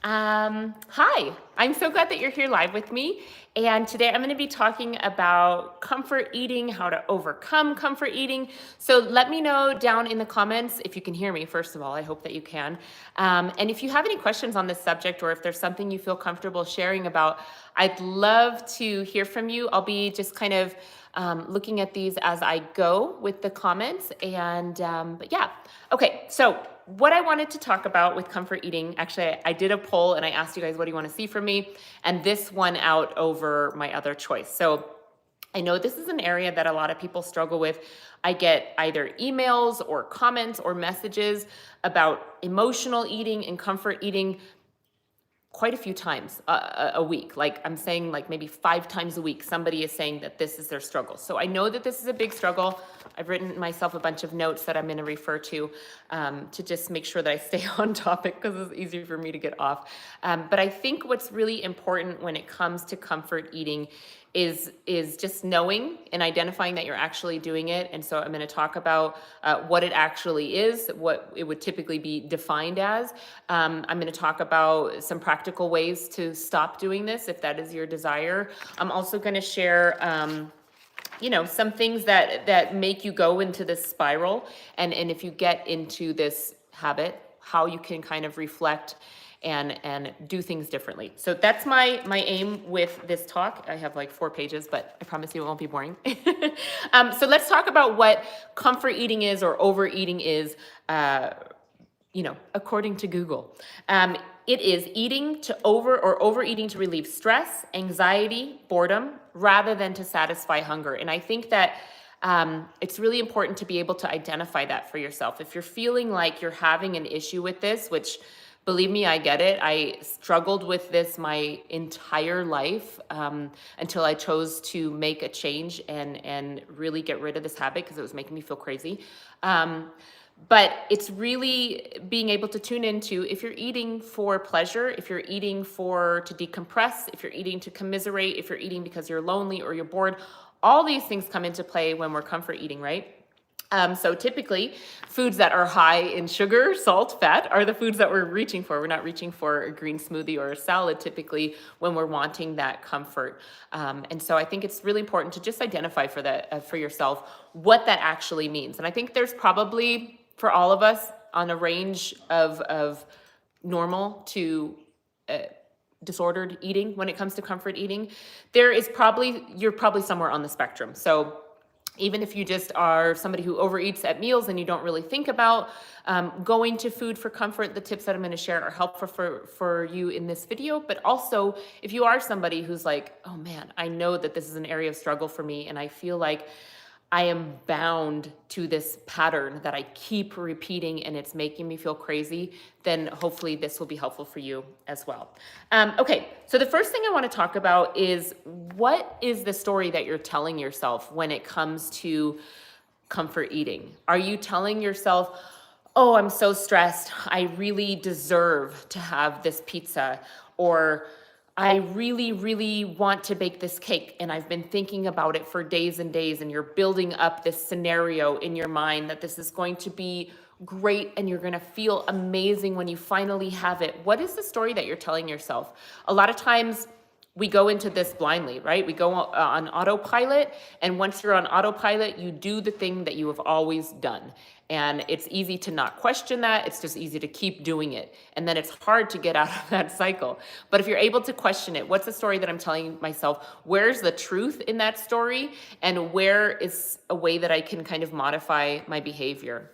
Hi, I'm so glad that you're here live with me. And today I'm going to be talking about comfort eating, how to overcome comfort eating. So let me know down in the comments if you can hear me, first of all. I hope that you can. And if you have any questions on this subject or if there's something you feel comfortable sharing about, I'd love to hear from you. I'll be just kind of looking at these as I go with the comments. But yeah, okay, so what I wanted to talk about with comfort eating, actually, I did a poll and I asked you guys, what do you want to see from me? And this won out over my other choice. So I know this is an area that a lot of people struggle with. I get either emails or comments or messages about emotional eating and comfort eating quite a few times a week. Like I'm saying, like maybe 5 times a week, somebody is saying that this is their struggle. So I know that this is a big struggle. I've written myself a bunch of notes that I'm going to refer to just make sure that I stay on topic because it's easier for me to get off. But I think what's really important when it comes to comfort eating is just knowing and identifying that you're actually doing it. And so I'm going to talk about what it actually is, what it would typically be defined as. I'm going to talk about some practical ways to stop doing this if that is your desire. I'm also going to share some things that make you go into this spiral, and if you get into this habit, how you can kind of reflect and do things differently. So that's my aim with this talk. I have like 4 pages, but I promise you it won't be boring. So let's talk about what comfort eating is or overeating is, according to Google. It is eating to overeating to relieve stress, anxiety, boredom, rather than to satisfy hunger. And I think that it's really important to be able to identify that for yourself. If you're feeling like you're having an issue with this, which believe me, I get it. I struggled with this my entire life until I chose to make a change and really get rid of this habit because it was making me feel crazy. But it's really being able to tune into if you're eating for pleasure, if you're eating to decompress, if you're eating to commiserate, if you're eating because you're lonely or you're bored, all these things come into play when we're comfort eating, right? So typically foods that are high in sugar, salt, fat are the foods that we're reaching for. We're not reaching for a green smoothie or a salad typically when we're wanting that comfort. And so I think it's really important to just identify for that for yourself what that actually means. And I think there's probably for all of us on a range of normal to disordered eating when it comes to comfort eating. You're probably somewhere on the spectrum. So even if you just are somebody who overeats at meals and you don't really think about going to food for comfort, the tips that I'm going to share are helpful for you in this video. But also, if you are somebody who's like, oh man, I know that this is an area of struggle for me and I feel like I am bound to this pattern that I keep repeating and it's making me feel crazy, then hopefully this will be helpful for you as well. Okay, so the first thing I want to talk about is what is the story that you're telling yourself when it comes to comfort eating? Are you telling yourself, oh, I'm so stressed, I really deserve to have this pizza, or I really, really want to bake this cake and I've been thinking about it for days and days, and you're building up this scenario in your mind that this is going to be great and you're going to feel amazing when you finally have it. What is the story that you're telling yourself? A lot of times we go into this blindly, right? We go on autopilot, and once you're on autopilot, you do the thing that you have always done. And it's easy to not question that. It's just easy to keep doing it. And then it's hard to get out of that cycle. But if you're able to question it, what's the story that I'm telling myself? Where's the truth in that story? And where is a way that I can kind of modify my behavior?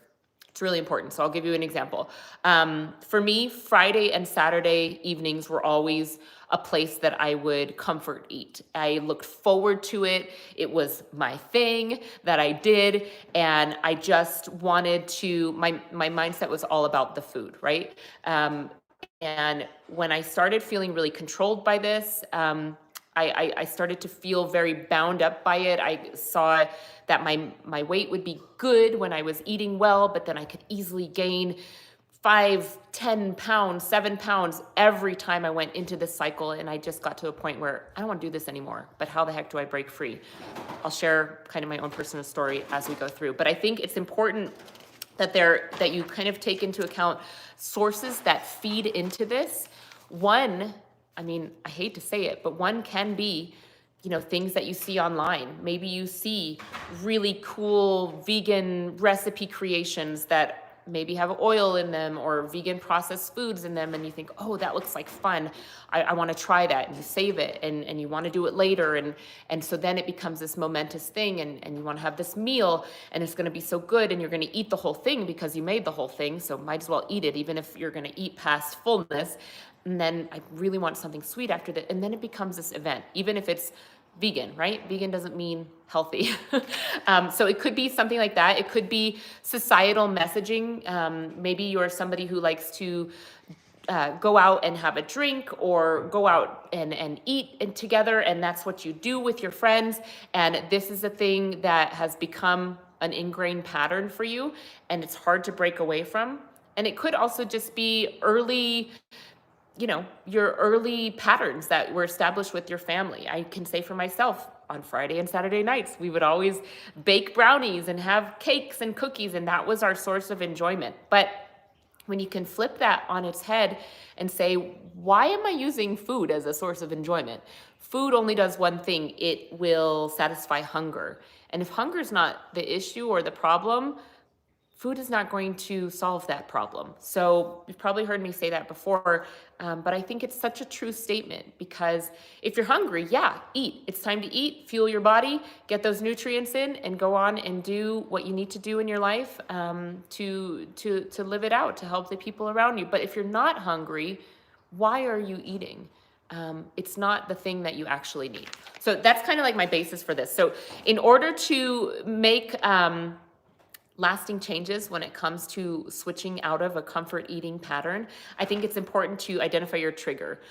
It's really important. So I'll give you an example. For me, Friday and Saturday evenings were always a place that I would comfort eat. I looked forward to it. It was my thing that I did. And I just wanted my mindset was all about the food, right? And when I started feeling really controlled by this, I started to feel very bound up by it. I saw that my weight would be good when I was eating well, but then I could easily gain 5, 10 pounds, 7 pounds every time I went into this cycle. And I just got to a point where I don't want to do this anymore, but how the heck do I break free? I'll share kind of my own personal story as we go through. But I think it's important that you kind of take into account sources that feed into this. One, I mean, I hate to say it, but one can be, things that you see online. Maybe you see really cool vegan recipe creations that maybe have oil in them or vegan processed foods in them, and you think, oh, that looks like fun. I want to try that, and you save it, and you want to do it later, and so then it becomes this momentous thing, and you want to have this meal, and it's going to be so good, and you're going to eat the whole thing because you made the whole thing, so might as well eat it, even if you're going to eat past fullness. And then I really want something sweet after that, and then it becomes this event, even if it's vegan, right? Vegan doesn't mean healthy. So it could be something like that. It could be societal messaging. Maybe you're somebody who likes to go out and have a drink or go out and eat together, and that's what you do with your friends. And this is a thing that has become an ingrained pattern for you, and it's hard to break away from. And it could also just be early, your early patterns that were established with your family. I can say for myself, on Friday and Saturday nights, we would always bake brownies and have cakes and cookies, and that was our source of enjoyment. But when you can flip that on its head and say, why am I using food as a source of enjoyment? Food only does one thing. It will satisfy hunger. And if hunger is not the issue or the problem, food is not going to solve that problem. So you've probably heard me say that before, but I think it's such a true statement, because if you're hungry, yeah, eat. It's time to eat, fuel your body, get those nutrients in, and go on and do what you need to do in your life to live it out, to help the people around you. But if you're not hungry, why are you eating? It's not the thing that you actually need. So that's kind of like my basis for this. So in order to make lasting changes when it comes to switching out of a comfort eating pattern, I think it's important to identify your trigger.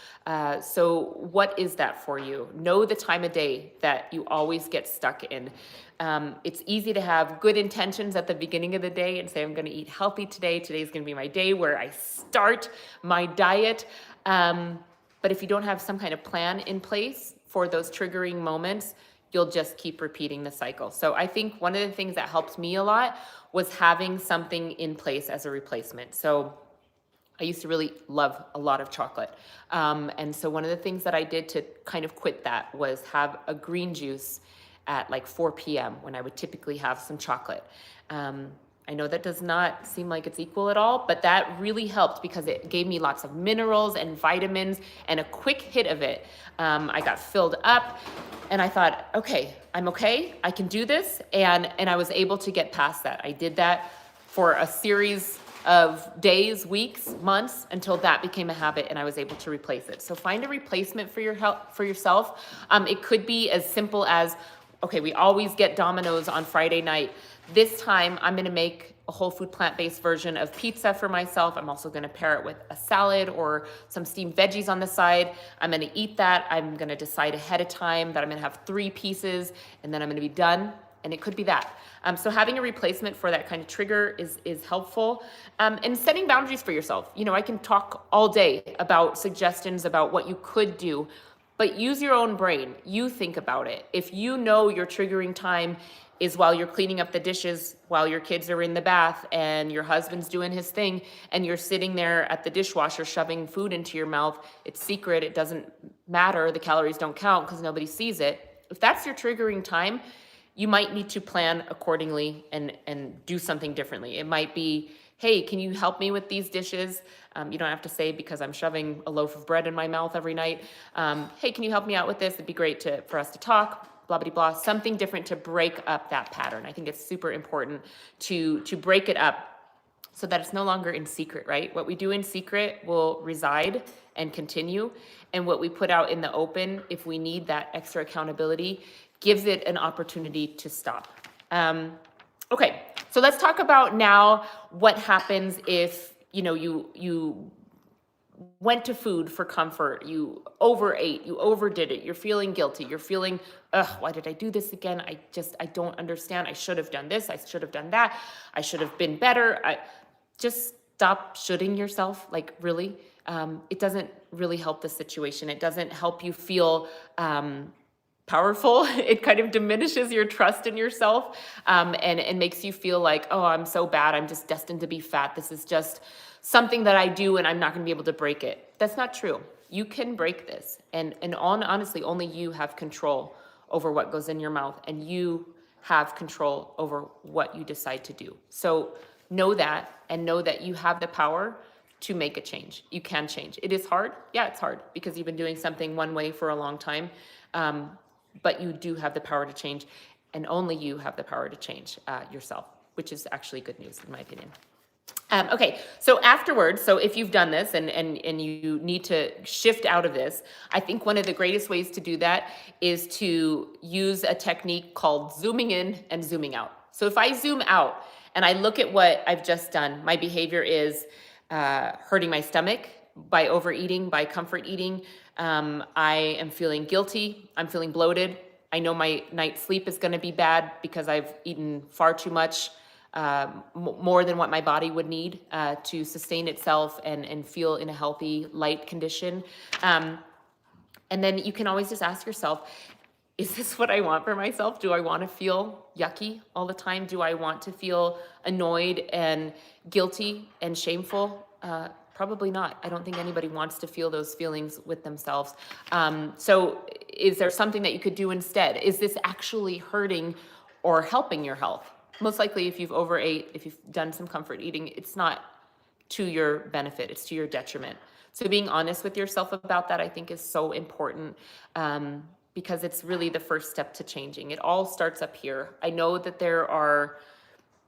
So what is that for you? Know the time of day that you always get stuck in. It's easy to have good intentions at the beginning of the day and say, I'm going to eat healthy today. Today's going to be my day where I start my diet. But if you don't have some kind of plan in place for those triggering moments, you'll just keep repeating the cycle. So I think one of the things that helped me a lot was having something in place as a replacement. So I used to really love a lot of chocolate. And so one of the things that I did to kind of quit that was have a green juice at like 4 p.m. when I would typically have some chocolate. I know that does not seem like it's equal at all, but that really helped because it gave me lots of minerals and vitamins and a quick hit of it. I got filled up and I thought, okay, I'm okay. I can do this. And I was able to get past that. I did that for a series of days, weeks, months, until that became a habit and I was able to replace it. So find a replacement for your health, for yourself. It could be as simple as, okay, we always get Domino's on Friday night. This time I'm gonna make a whole food plant-based version of pizza for myself. I'm also gonna pair it with a salad or some steamed veggies on the side. I'm gonna eat that. I'm gonna decide ahead of time that I'm gonna have 3 pieces and then I'm gonna be done. And it could be that. So having a replacement for that kind of trigger is helpful. And setting boundaries for yourself. I can talk all day about suggestions about what you could do, but use your own brain. You think about it. If you know your triggering time is while you're cleaning up the dishes, while your kids are in the bath and your husband's doing his thing and you're sitting there at the dishwasher shoving food into your mouth, it's secret, it doesn't matter, the calories don't count because nobody sees it. If that's your triggering time, you might need to plan accordingly and do something differently. It might be, hey, can you help me with these dishes? You don't have to say because I'm shoving a loaf of bread in my mouth every night. Hey, can you help me out with this? It'd be great for us to talk. Blah, blah, blah, something different to break up that pattern. I think it's super important to break it up so that it's no longer in secret, right? What we do in secret will reside and continue. And what we put out in the open, if we need that extra accountability, gives it an opportunity to stop. Okay, so let's talk about now what happens if, you went to food for comfort, you overate, you overdid it, you're feeling guilty, you're feeling, why did I do this again? I don't understand. I should have done this. I should have done that. I should have been better. Just stop shoulding yourself, like really. It doesn't really help the situation. It doesn't help you feel powerful. It kind of diminishes your trust in yourself and makes you feel like, oh, I'm so bad. I'm just destined to be fat. This is just something that I do and I'm not going to be able to break it. That's not true. You can break this. And honestly, only you have control over what goes in your mouth, and you have control over what you decide to do. So know that, and know that you have the power to make a change. You can change. It is hard. Yeah, it's hard because you've been doing something one way for a long time. But you do have the power to change, and only you have the power to change yourself, which is actually good news in my opinion. Okay, so afterwards, so if you've done this and you need to shift out of this, I think one of the greatest ways to do that is to use a technique called zooming in and zooming out. So if I zoom out and I look at what I've just done, my behavior is hurting my stomach by overeating, by comfort eating. I am feeling guilty. I'm feeling bloated. I know my night's sleep is going to be bad because I've eaten far too much, more than what my body would need to sustain itself and feel in a healthy, light condition. And then you can always just ask yourself, is this what I want for myself? Do I want to feel yucky all the time? Do I want to feel annoyed and guilty and shameful? Probably not. I don't think anybody wants to feel those feelings with themselves. So is there something that you could do instead? Is this actually hurting or helping your health? Most likely, if you've overate, if you've done some comfort eating, it's not to your benefit, it's to your detriment. So being honest with yourself about that, I think, is so important, because it's really the first step to changing. It all starts up here. I know that there are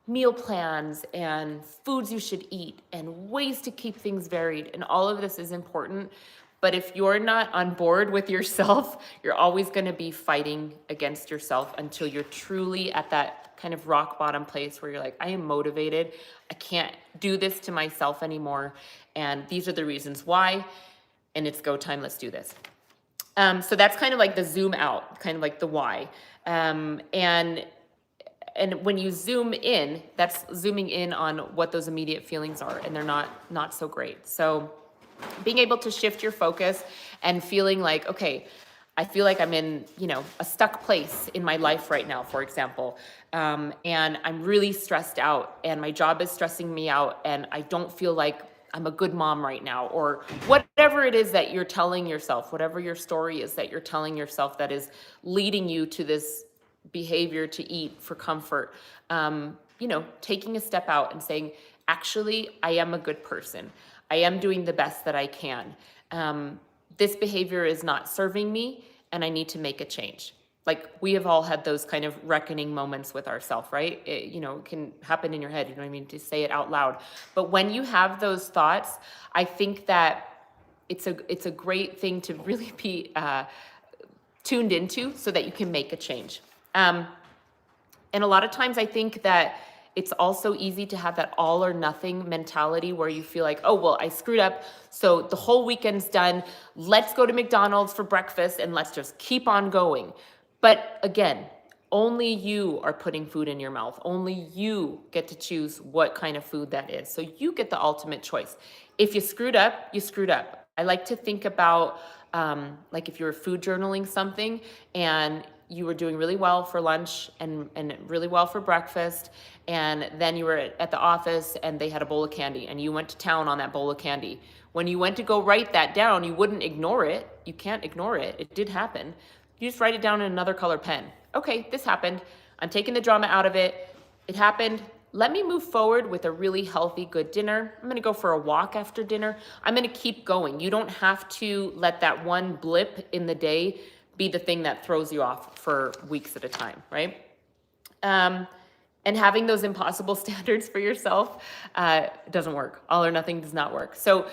meal plans and foods you should eat and ways to keep things varied, and all of this is important. But if you're not on board with yourself, you're always going to be fighting against yourself until you're truly at that kind of rock bottom place where you're like, I am motivated. I can't do this to myself anymore. And these are the reasons why. And it's go time. Let's do this. So that's kind of like the zoom out, kind of like the why. And when you zoom in, that's zooming in on what those immediate feelings are, and they're not so great. So being able to shift your focus and feeling like, okay, I feel like I'm in, a stuck place in my life right now, for example. And I'm really stressed out and my job is stressing me out and I don't feel like I'm a good mom right now, or whatever it is that you're telling yourself, whatever your story is that you're telling yourself that is leading you to this behavior to eat for comfort. Taking a step out and saying, actually, I am a good person. I am doing the best that I can. This behavior is not serving me and I need to make a change. Like, we have all had those kind of reckoning moments with ourselves, right? It can happen in your head, to say it out loud. But when you have those thoughts, I think that it's a great thing to really be tuned into so that you can make a change. And a lot of times I think that it's also easy to have that all or nothing mentality where you feel like, oh, well, I screwed up, so the whole weekend's done. Let's go to McDonald's for breakfast and let's just keep on going. But again, only you are putting food in your mouth. Only you get to choose what kind of food that is. So you get the ultimate choice. If you screwed up, you screwed up. I like to think about like if you're food journaling something and you were doing really well for lunch and really well for breakfast, and then you were at the office and they had a bowl of candy and you went to town on that bowl of candy. When you went to go write that down, you wouldn't ignore it. You can't ignore it. It did happen. You just write it down in another color pen. Okay, this happened. I'm taking the drama out of it. It happened. Let me move forward with a really healthy, good dinner. I'm going to go for a walk after dinner. I'm going to keep going. You don't have to let that one blip in the day be the thing that throws you off for weeks at a time, right? And having those impossible standards for yourself doesn't work. All or nothing does not work. So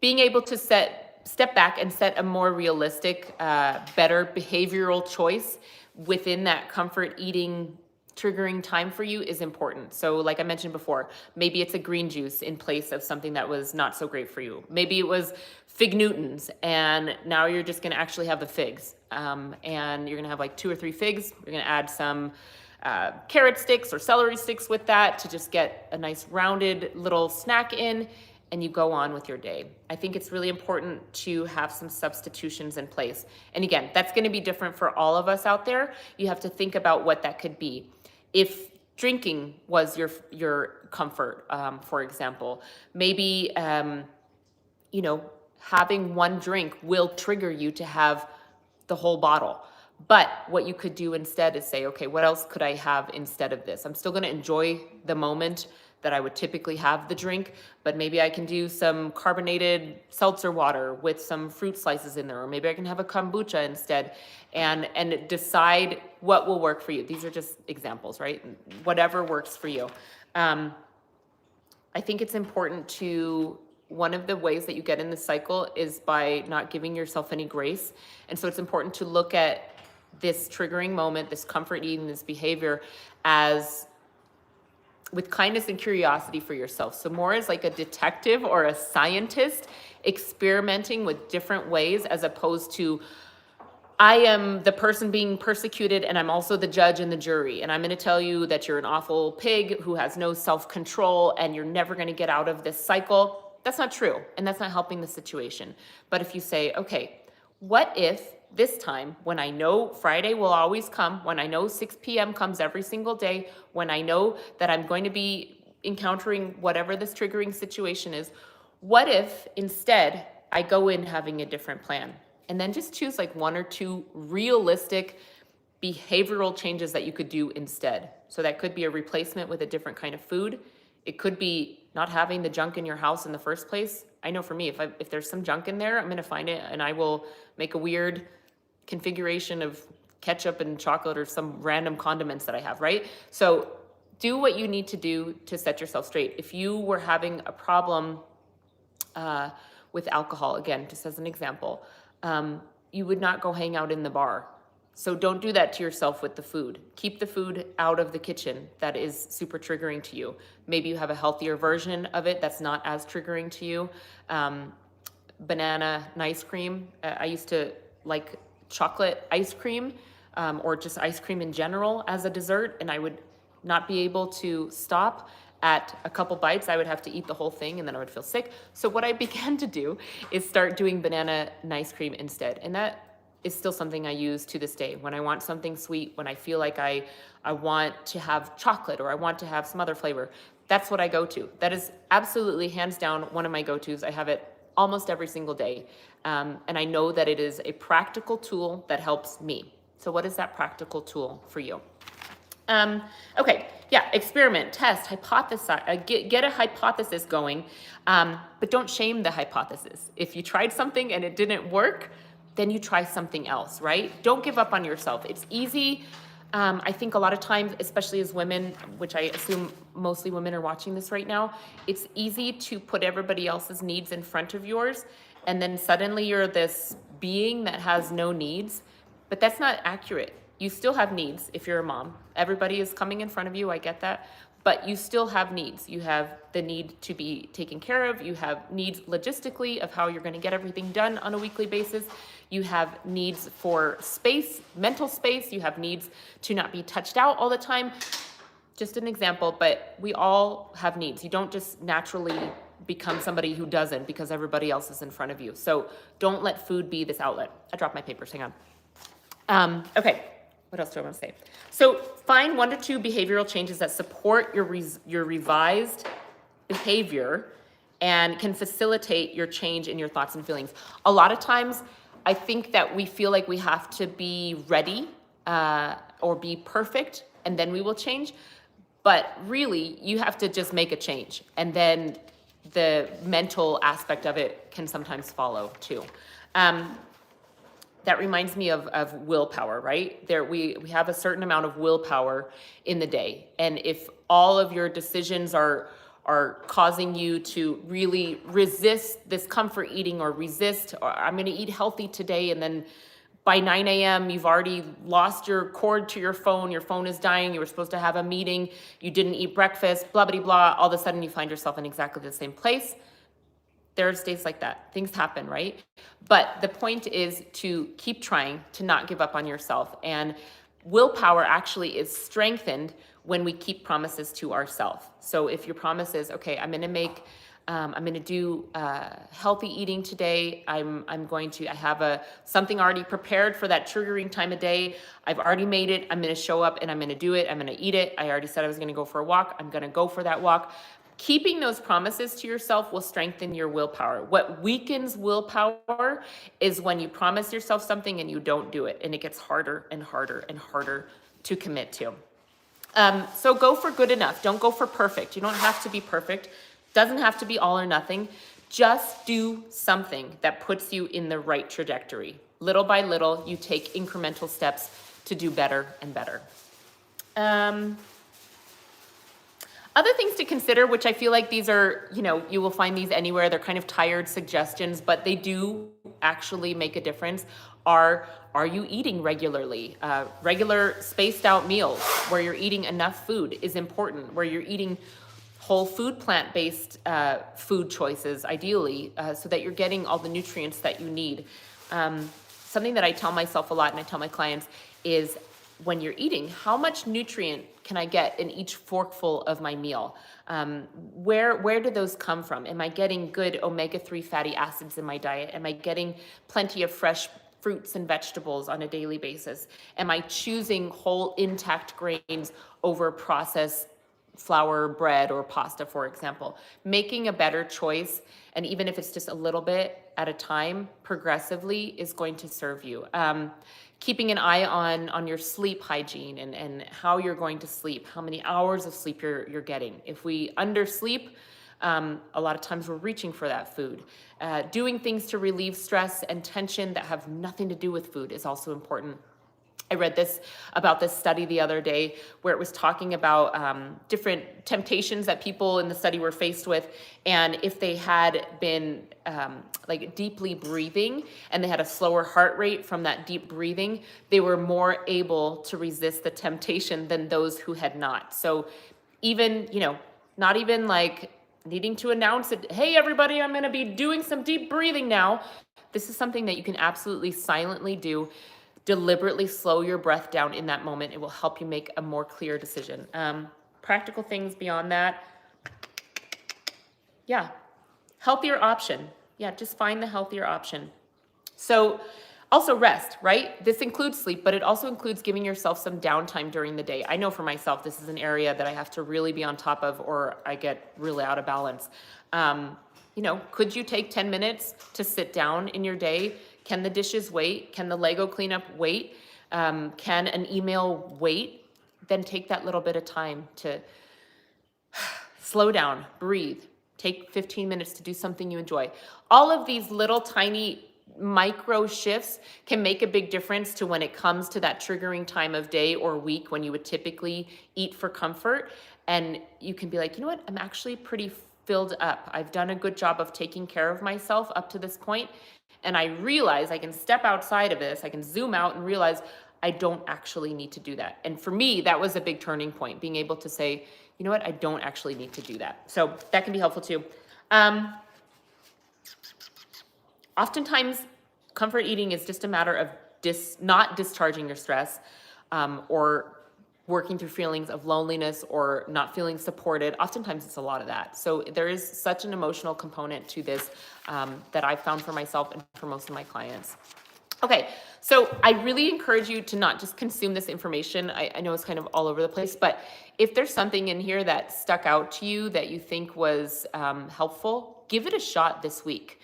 being able to step back and set a more realistic, better behavioral choice within that comfort eating triggering time for you is important. So like I mentioned before, maybe it's a green juice in place of something that was not so great for you. Maybe it was fig Newtons and now you're just gonna actually have the figs. And you're gonna have like 2 or 3 figs. You're gonna add some carrot sticks or celery sticks with that to just get a nice rounded little snack in, and you go on with your day. I think it's really important to have some substitutions in place. And again, that's gonna be different for all of us out there. You have to think about what that could be. If drinking was your comfort, for example. Maybe, you know, having one drink will trigger you to have the whole bottle. But what you could do instead is say, okay, what else could I have instead of this? I'm still going to enjoy the moment that I would typically have the drink, but maybe I can do some carbonated seltzer water with some fruit slices in there, or maybe I can have a kombucha instead, and decide what will work for you. These are just examples, right? Whatever works for you. I think it's important to, one of the ways that you get in the cycle is by not giving yourself any grace. And so it's important to look at this triggering moment, this comfort eating, this behavior as with kindness and curiosity for yourself. So more as like a detective or a scientist experimenting with different ways, as opposed to, I am the person being persecuted and I'm also the judge and the jury. And I'm going to tell you that you're an awful pig who has no self-control and you're never going to get out of this cycle. That's not true. And that's not helping the situation. But if you say, okay, what if this time, when I know Friday will always come, when I know 6 p.m. comes every single day, when I know that I'm going to be encountering whatever this triggering situation is, what if instead I go in having a different plan? And then just choose like 1 or 2 realistic behavioral changes that you could do instead. So that could be a replacement with a different kind of food. It could be not having the junk in your house in the first place. I know for me, if there's some junk in there, I'm going to find it and I will make a weird configuration of ketchup and chocolate or some random condiments that I have, right? So do what you need to do to set yourself straight. If you were having a problem with alcohol, again, just as an example, you would not go hang out in the bar. So don't do that to yourself with the food. Keep the food out of the kitchen that is super triggering to you. Maybe you have a healthier version of it that's not as triggering to you. Banana and ice cream. I used to like chocolate ice cream, or just ice cream in general as a dessert, and I would not be able to stop at a couple bites. I would have to eat the whole thing and then I would feel sick. So what I began to do is start doing banana and ice cream instead. And that is still something I use to this day. When I want something sweet, when I feel like I want to have chocolate or I want to have some other flavor, that's what I go to. That is absolutely hands down one of my go-tos. I have it almost every single day. And I know that it is a practical tool that helps me. So what is that practical tool for you? Okay, yeah, experiment, test, hypothesize, get a hypothesis going, but don't shame the hypothesis. If you tried something and it didn't work, then you try something else, right? Don't give up on yourself. It's easy. I think a lot of times, especially as women, which I assume mostly women are watching this right now, it's easy to put everybody else's needs in front of yours. And then suddenly you're this being that has no needs, but that's not accurate. You still have needs if you're a mom. Everybody is coming in front of you, I get that, but you still have needs. You have the need to be taken care of. You have needs logistically of how you're gonna get everything done on a weekly basis. You have needs for space, mental space. You have needs to not be touched out all the time. Just an example, but we all have needs. You don't just naturally become somebody who doesn't because everybody else is in front of you. So don't let food be this outlet. I dropped my papers, hang on. Okay, what else do I want to say? So find 1 to 2 behavioral changes that support your revised behavior and can facilitate your change in your thoughts and feelings. A lot of times, I think that we feel like we have to be ready or be perfect and then we will change. But really, you have to just make a change. And then the mental aspect of it can sometimes follow too. That reminds me of willpower, right? We have a certain amount of willpower in the day. And if all of your decisions are causing you to really resist this comfort eating or resist, or I'm gonna eat healthy today, and then by 9 a.m. you've already lost your cord to your phone is dying, you were supposed to have a meeting, you didn't eat breakfast, blah, blah, blah, all of a sudden you find yourself in exactly the same place. There's days like that. Things happen, right? But the point is to keep trying, to not give up on yourself. And willpower actually is strengthened when we keep promises to ourselves. So if your promise is, okay, I'm gonna make I'm going to do healthy eating today. I have something already prepared for that triggering time of day. I've already made it. I'm going to show up and I'm going to do it. I'm going to eat it. I already said I was going to go for a walk. I'm going to go for that walk. Keeping those promises to yourself will strengthen your willpower. What weakens willpower is when you promise yourself something and you don't do it, and it gets harder and harder and harder to commit to. So go for good enough. Don't go for perfect. You don't have to be perfect. Doesn't have to be all or nothing. Just do something that puts you in the right trajectory. Little by little, you take incremental steps to do better and better. Other things to consider, which I feel like these are, you will find these anywhere. They're kind of tired suggestions, but they do actually make a difference. Are you eating regularly? Regular spaced out meals where you're eating enough food is important, where you're eating whole food, plant-based food choices, ideally, so that you're getting all the nutrients that you need. Something that I tell myself a lot and I tell my clients is, when you're eating, how much nutrient can I get in each forkful of my meal? Where do those come from? Am I getting good omega-3 fatty acids in my diet? Am I getting plenty of fresh fruits and vegetables on a daily basis? Am I choosing whole intact grains over processed flour, bread, or pasta, for example? Making a better choice, and even if it's just a little bit at a time, progressively, is going to serve you. Keeping an eye on your sleep hygiene and how you're going to sleep, how many hours of sleep you're getting. If we undersleep, a lot of times we're reaching for that food. Doing things to relieve stress and tension that have nothing to do with food is also important. I read about this study the other day where it was talking about different temptations that people in the study were faced with. And if they had been like deeply breathing and they had a slower heart rate from that deep breathing, they were more able to resist the temptation than those who had not. So even, not even like needing to announce it, hey, everybody, I'm going to be doing some deep breathing now. This is something that you can absolutely silently do. Deliberately slow your breath down in that moment. It will help you make a more clear decision. Practical things beyond that. Yeah. Healthier option. Yeah, just find the healthier option. So also rest, right? This includes sleep, but it also includes giving yourself some downtime during the day. I know for myself, this is an area that I have to really be on top of, or I get really out of balance. Could you take 10 minutes to sit down in your day? Can the dishes wait? Can the Lego cleanup wait? Can an email wait? Then take that little bit of time to slow down, breathe, take 15 minutes to do something you enjoy. All of these little tiny micro shifts can make a big difference to when it comes to that triggering time of day or week when you would typically eat for comfort. And you can be like, you know what? I'm actually pretty filled up. I've done a good job of taking care of myself up to this point. And I realize I can step outside of this. I can zoom out and realize I don't actually need to do that. And for me, that was a big turning point, being able to say, you know what? I don't actually need to do that. So that can be helpful too. Oftentimes, comfort eating is just a matter of not discharging your stress or working through feelings of loneliness or not feeling supported. Oftentimes it's a lot of that. So there is such an emotional component to this that I've found for myself and for most of my clients. Okay, so I really encourage you to not just consume this information. I know it's kind of all over the place, but if there's something in here that stuck out to you that you think was helpful, give it a shot this week.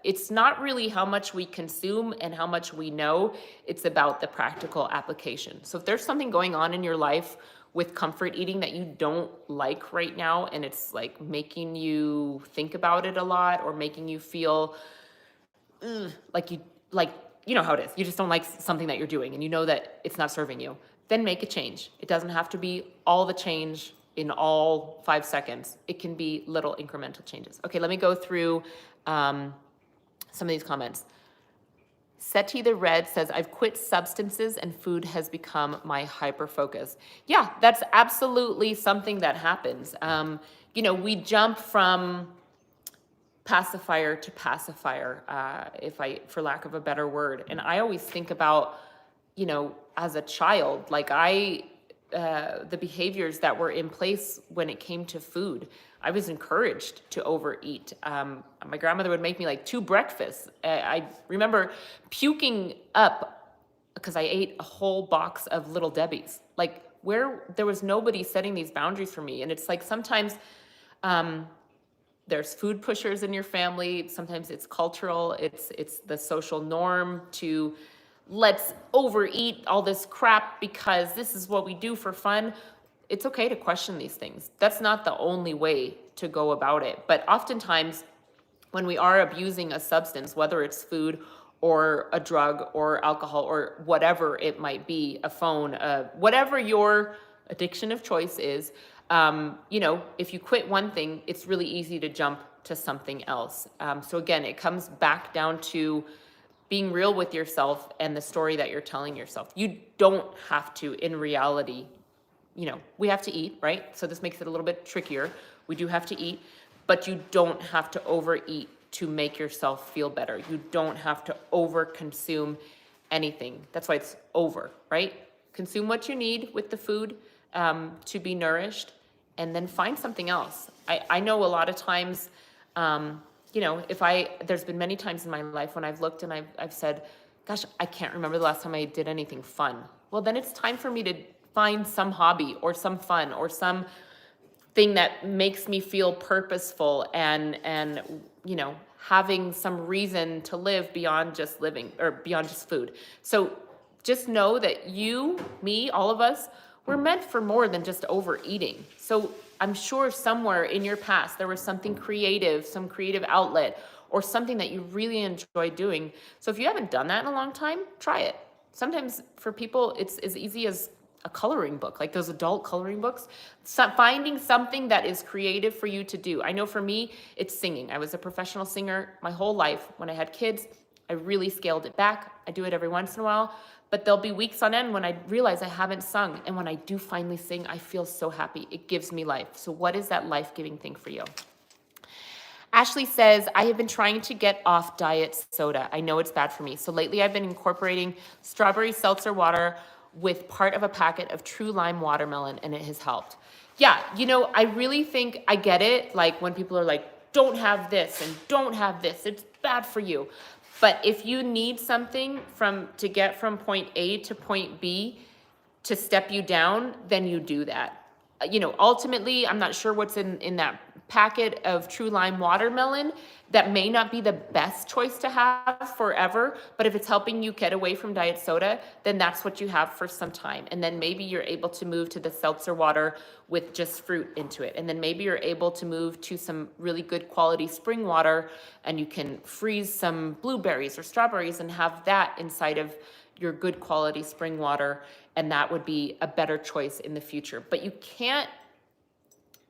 It's not really how much we consume and how much we know, it's about the practical application. So if there's something going on in your life with comfort eating that you don't like right now, and it's like making you think about it a lot or making you feel like you know how it is. You just don't like something that you're doing and you know that it's not serving you, then make a change. It doesn't have to be all the change in all 5 seconds. It can be little incremental changes. Okay, let me go through some of these comments. Seti the Red says, I've quit substances and food has become my hyper focus. Yeah, that's absolutely something that happens. We jump from pacifier to pacifier, for lack of a better word. And I always think about, as a child, like the behaviors that were in place when it came to food. I was encouraged to overeat. My grandmother would make me like 2 breakfasts. I remember puking up because I ate a whole box of Little Debbie's, like where there was nobody setting these boundaries for me. And it's like sometimes there's food pushers in your family. Sometimes it's cultural. It's the social norm to let's overeat all this crap because this is what we do for fun. It's okay to question these things. That's not the only way to go about it. But oftentimes when we are abusing a substance, whether it's food or a drug or alcohol or whatever it might be, a phone, whatever your addiction of choice is, if you quit one thing, it's really easy to jump to something else. So again, it comes back down to being real with yourself and the story that you're telling yourself. You don't have to, in reality, we have to eat, right? So this makes it a little bit trickier. We do have to eat, but you don't have to overeat to make yourself feel better. You don't have to over-consume anything. That's why it's over, right? Consume what you need with the food to be nourished, and then find something else. I know a lot of times, there's been many times in my life when I've looked and I've said, gosh, I can't remember the last time I did anything fun. Well, then it's time for me to find some hobby or some fun or some thing that makes me feel purposeful and having some reason to live beyond just living or beyond just food. So just know that you, me, all of us, we're meant for more than just overeating. So I'm sure somewhere in your past there was something creative, some creative outlet, or something that you really enjoy doing. So if you haven't done that in a long time, try it. Sometimes for people, it's as easy as a coloring book, like those adult coloring books. Finding something that is creative for you to do. I know for me, it's singing. I was a professional singer my whole life. When I had kids, I really scaled it back. I do it every once in a while, but there'll be weeks on end when I realize I haven't sung. And when I do finally sing, I feel so happy. It gives me life. So what is that life-giving thing for you? Ashley says, I have been trying to get off diet soda. I know it's bad for me. So lately I've been incorporating strawberry seltzer water with part of a packet of True Lime watermelon, and it has helped. Yeah, I really think I get it. Like when people are like, don't have this and don't have this, it's bad for you. But if you need something to get from point A to point B to step you down, then you do that. Ultimately, I'm not sure what's in that packet of True Lime watermelon. That may not be the best choice to have forever, but if it's helping you get away from diet soda, then that's what you have for some time. And then maybe you're able to move to the seltzer water with just fruit into it. And then maybe you're able to move to some really good quality spring water, and you can freeze some blueberries or strawberries and have that inside of your good quality spring water. And that would be a better choice in the future. But you can't,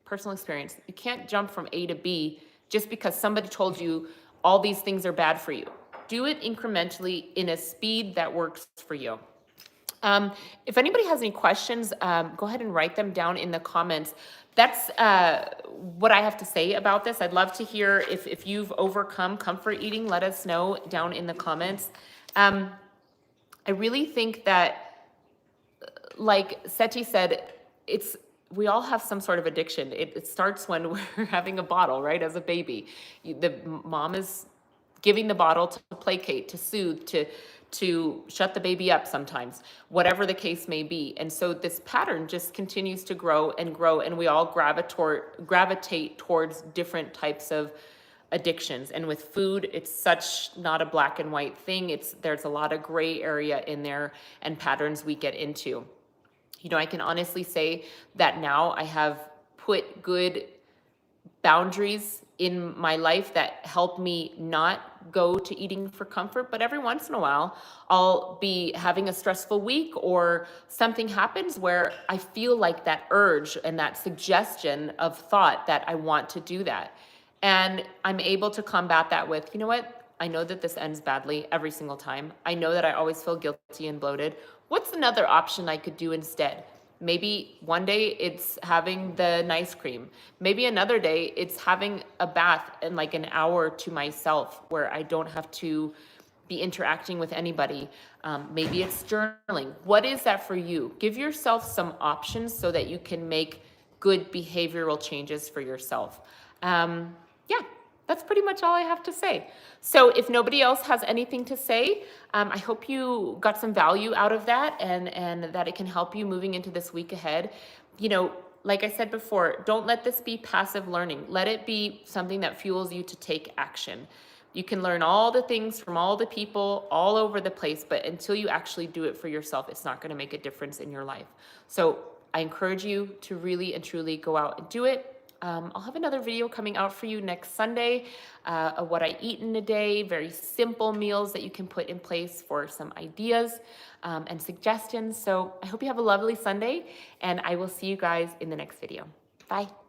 personal experience, you can't jump from A to B just because somebody told you all these things are bad for you. Do it incrementally in a speed that works for you. If anybody has any questions, go ahead and write them down in the comments. That's what I have to say about this. I'd love to hear if you've overcome comfort eating. Let us know down in the comments. I really think that, like Seti said, we all have some sort of addiction. It starts when we're having a bottle, right? As a baby, the mom is giving the bottle to placate, to soothe, to shut the baby up sometimes, whatever the case may be. And so this pattern just continues to grow, and we all gravitate towards different types of addictions. And with food, it's such not a black and white thing. There's a lot of gray area in there and patterns we get into. I can honestly say that now I have put good boundaries in my life that help me not go to eating for comfort. But every once in a while, I'll be having a stressful week or something happens where I feel like that urge and that suggestion of thought that I want to do that. And I'm able to combat that with, you know what? I know that this ends badly every single time. I know that I always feel guilty and bloated. What's another option I could do instead? Maybe one day it's having the nice cream. Maybe another day it's having a bath and like an hour to myself where I don't have to be interacting with anybody. Maybe it's journaling. What is that for you? Give yourself some options so that you can make good behavioral changes for yourself. Yeah, that's pretty much all I have to say. So if nobody else has anything to say, I hope you got some value out of that, and that it can help you moving into this week ahead. You know, like I said before, don't let this be passive learning. Let it be something that fuels you to take action. You can learn all the things from all the people all over the place, but until you actually do it for yourself, it's not going to make a difference in your life. So I encourage you to really and truly go out and do it. I'll have another video coming out for you next Sunday of what I eat in a day, very simple meals that you can put in place for some ideas and suggestions. So I hope you have a lovely Sunday, and I will see you guys in the next video. Bye.